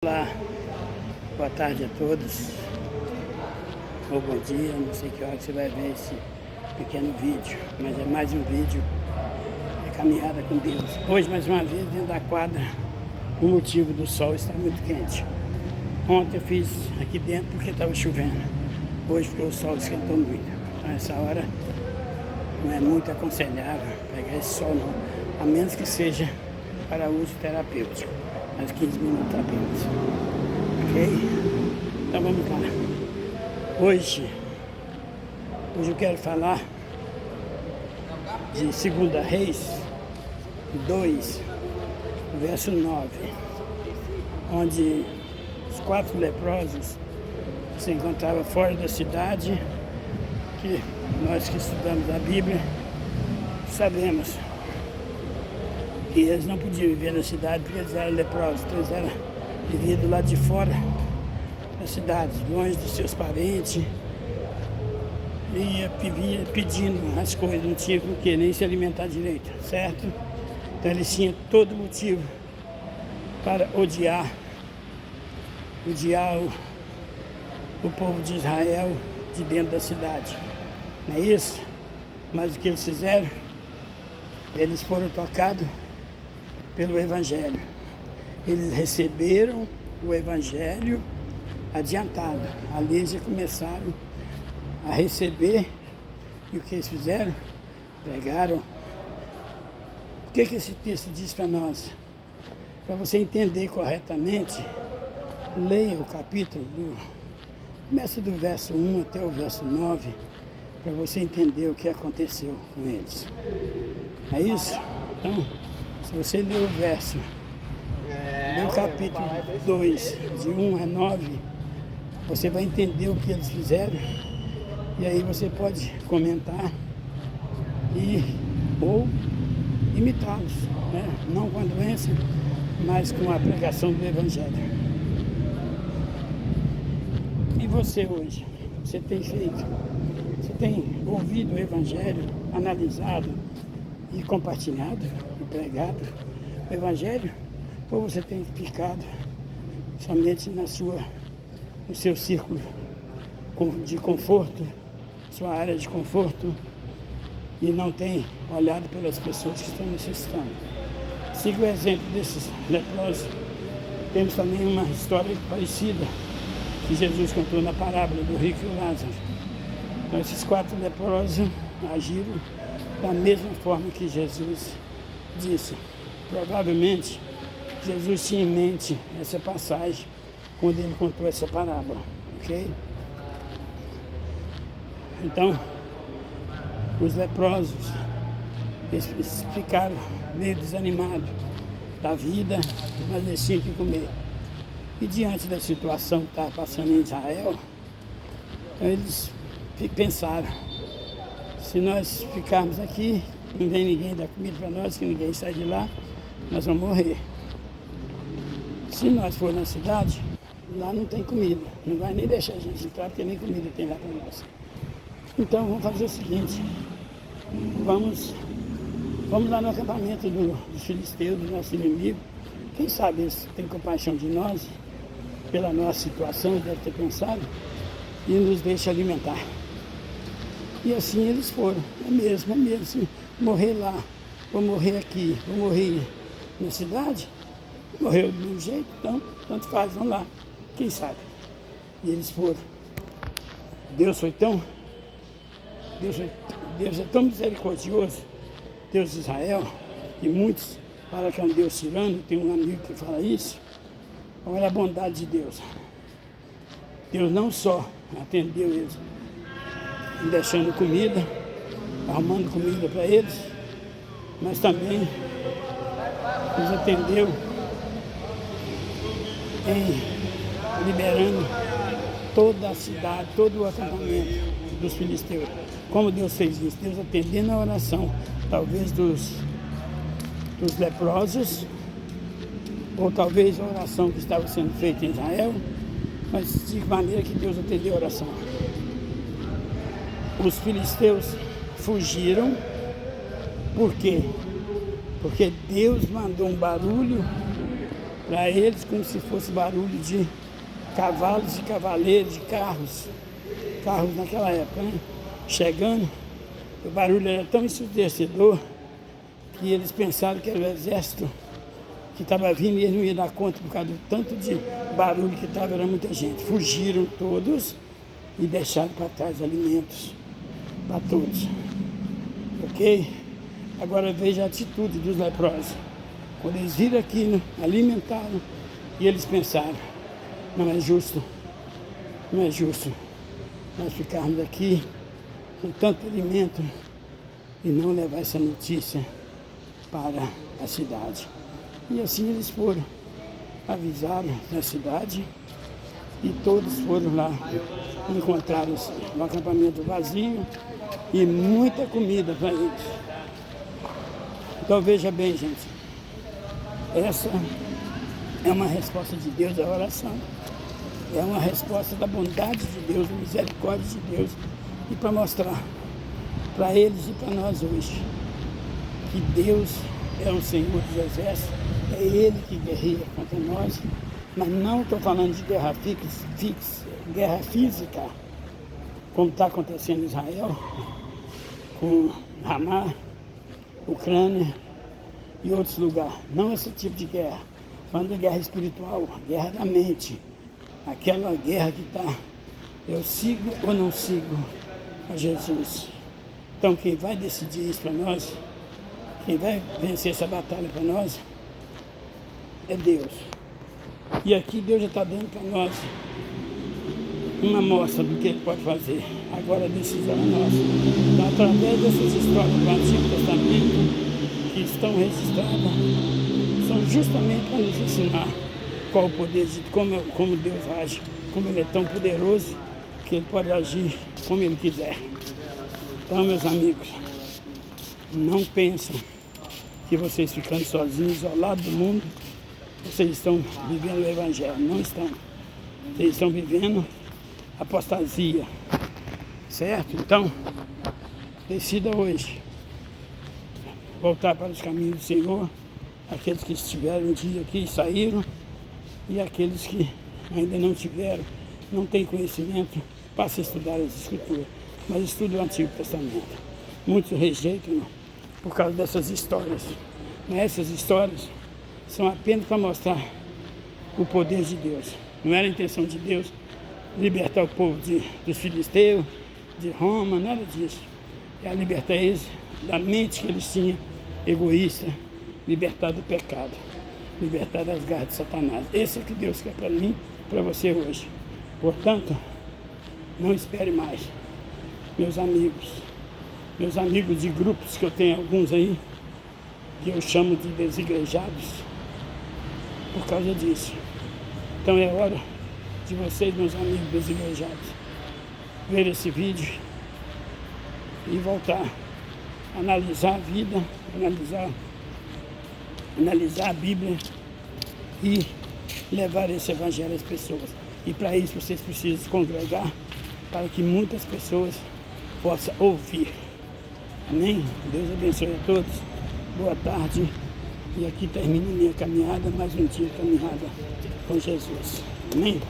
Olá, boa tarde a todos, ou bom dia, não sei que hora que você vai ver esse pequeno vídeo, mas é mais um vídeo de caminhada com Deus. Hoje, mais uma vez, dentro da quadra, o motivo do sol estar muito quente. Ontem eu fiz aqui dentro porque estava chovendo, hoje porque o sol esquentou muito. Então essa hora não é muito aconselhável pegar esse sol não, a menos que seja para uso terapêutico. Mais 15 minutos apenas. Ok? Então vamos lá. Hoje eu quero falar de 2 Reis 2, verso 9, onde os 4 leprosos se encontravam fora da cidade, que nós que estudamos a Bíblia sabemos que eles não podiam viver na cidade porque eles eram leprosos, então eles eram viviam do lado de fora da cidade, longe dos seus parentes, e vivia pedindo as coisas, não tinha com que nem se alimentar direito, certo? Então eles tinham todo motivo para odiar o povo de Israel de dentro da cidade, não é isso? Mas o que eles fizeram? Eles foram tocados pelo Evangelho. Eles receberam o Evangelho adiantado. Ali eles já começaram a receber. E o que eles fizeram? Pregaram. O que esse texto diz para nós? Para você entender corretamente, leia o capítulo, começa do verso 1 até o verso 9, para você entender o que aconteceu com eles. É isso? Então, se você ler o verso, ler o capítulo 2, de 1 a 9, você vai entender o que eles fizeram, e aí você pode comentar ou imitá-los, né? Não com a doença, mas com a pregação do Evangelho. E você hoje, você tem feito? Você tem ouvido o Evangelho, analisado e compartilhado e pregado o Evangelho? Ou você tem ficado somente no seu círculo de conforto, sua área de conforto, e não tem olhado pelas pessoas que estão necessitando? Siga o exemplo desses leprosos. Temos também uma história parecida que Jesus contou na parábola do rico e o Lázaro. Então, esses 4 leprosos agiram da mesma forma que Jesus disse. Provavelmente, Jesus tinha em mente essa passagem quando ele contou essa parábola, ok? Então, os leprosos, eles ficaram meio desanimados da vida, mas eles tinham que comer. E diante da situação que estava passando em Israel, então eles pensaram, se nós ficarmos aqui, não vem ninguém dar comida para nós, que ninguém sai de lá, nós vamos morrer. Se nós for na cidade, lá não tem comida, não vai nem deixar a gente entrar, porque nem comida tem lá para nós. Então vamos fazer o seguinte, vamos lá no acampamento dos filisteus, do nosso inimigo. Quem sabe eles têm compaixão de nós, pela nossa situação, deve ter pensado, e nos deixa alimentar. E assim eles foram, é mesmo, se morrer lá, ou morrer aqui, ou morrer na cidade, morreu do mesmo jeito, então, tanto faz, vamos lá, quem sabe. E eles foram. Deus é tão misericordioso, Deus de Israel, e muitos falam que é um Deus tirano, tem um amigo que fala isso. Olha a bondade de Deus. Deus não só atendeu eles, deixando comida, arrumando comida para eles, mas também nos atendeu em liberando toda a cidade, todo o acampamento dos filisteus. Como Deus fez isso? Deus atendendo a oração, talvez dos leprosos, ou talvez a oração que estava sendo feita em Israel, mas de maneira que Deus atendeu a oração. Os filisteus fugiram. Por quê? Porque Deus mandou um barulho Para eles, como se fosse barulho de cavalos e cavaleiros, de carros naquela época, né? Chegando, o barulho era tão ensurdecedor que eles pensaram que era o exército que estava vindo e eles não iam dar conta por causa do tanto de barulho que estava, era muita gente. Fugiram todos e deixaram para trás alimentos para todos. Ok? Agora veja a atitude dos leprosos. Quando eles viram aquilo, alimentaram e eles pensaram, não é justo nós ficarmos aqui com tanto alimento e não levar essa notícia para a cidade. E assim eles foram, avisaram na cidade e todos foram lá, encontraram um acampamento vazio e muita comida para eles. Então veja bem, gente, essa é uma resposta de Deus à oração, é uma resposta da bondade de Deus, da misericórdia de Deus, e para mostrar para eles e para nós hoje que Deus é o Senhor dos Exércitos, é Ele que guerreia contra nós, mas não estou falando de guerra física, como está acontecendo em Israel, com Hamas, Ucrânia e outros lugares. Não esse tipo de guerra, falando de guerra espiritual, guerra da mente, aquela guerra que está, eu sigo ou não sigo a Jesus. Então quem vai decidir isso para nós, quem vai vencer essa batalha para nós, é Deus. E aqui Deus já está dando para nós uma amostra do que Ele pode fazer. Agora a decisão é nossa. Então, através dessas histórias do Antigo Testamento que estão registradas, são justamente para nos ensinar qual o poder de como Deus age, como Ele é tão poderoso que Ele pode agir como Ele quiser. Então, meus amigos, não pensam que vocês ficando sozinhos, isolados do mundo, vocês estão vivendo o Evangelho. Não estão. Vocês estão vivendo apostasia. Certo? Então, decida hoje voltar para os caminhos do Senhor, aqueles que estiveram um dia aqui e saíram, e aqueles que ainda não tiveram, não têm conhecimento, passe a estudar as Escrituras, mas estude o Antigo Testamento. Muitos rejeitam por causa dessas histórias, mas essas histórias são apenas para mostrar o poder de Deus. Não era a intenção de Deus libertar o povo dos filisteus, de Roma, nada disso. É libertar eles da mente que eles tinham, egoísta, libertar do pecado, libertar das garras de Satanás. Esse é o que Deus quer para mim, para você hoje. Portanto, não espere mais. Meus amigos de grupos, que eu tenho alguns aí, que eu chamo de desigrejados, por causa disso. Então é hora de vocês, meus amigos desigrejados, ver esse vídeo e voltar a analisar a vida, analisar a Bíblia e levar esse Evangelho às pessoas. E para isso vocês precisam se congregar para que muitas pessoas possam ouvir. Amém? Deus abençoe a todos. Boa tarde. E aqui termina minha caminhada, mais um dia caminhada com Jesus. Amém?